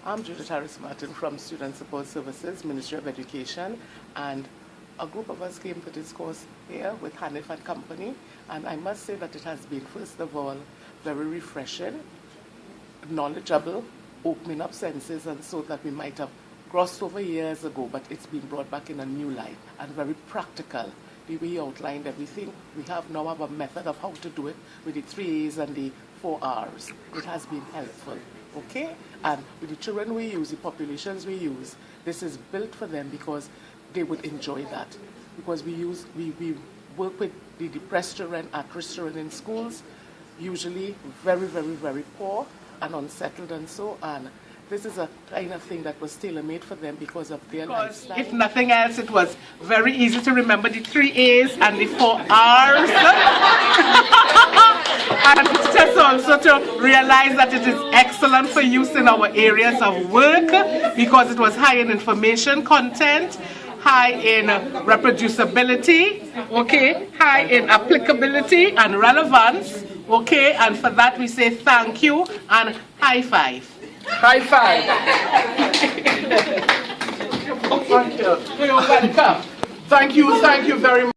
I'm Judith Harris Martin from Student Support Services, Ministry of Education, and a group of us came to this course here with Hanif and Company, and I must say that it has been, first of all, very refreshing, knowledgeable, opening up senses, and so that we might have glossed over years ago, but it's been brought back in a new light and very practical. The way he outlined everything, we now have a method of how to do it with the 3 A's and the 4 R's. It has been helpful, okay? And with the children we use, the populations we use, this is built for them because they would enjoy that. Because we work with the depressed children, at-risk children in schools, usually very, very, very poor and unsettled and so on. This is a kind of thing that was tailor-made for them because of their lifestyle. If nothing else, it was very easy to remember the 3 A's and the 4 R's. And just also to realize that it is excellent for use in our areas of work because it was high in information content, high in reproducibility, okay, high in applicability and relevance, okay, and for that we say thank you and high five. High five. Thank you. Thank you very much.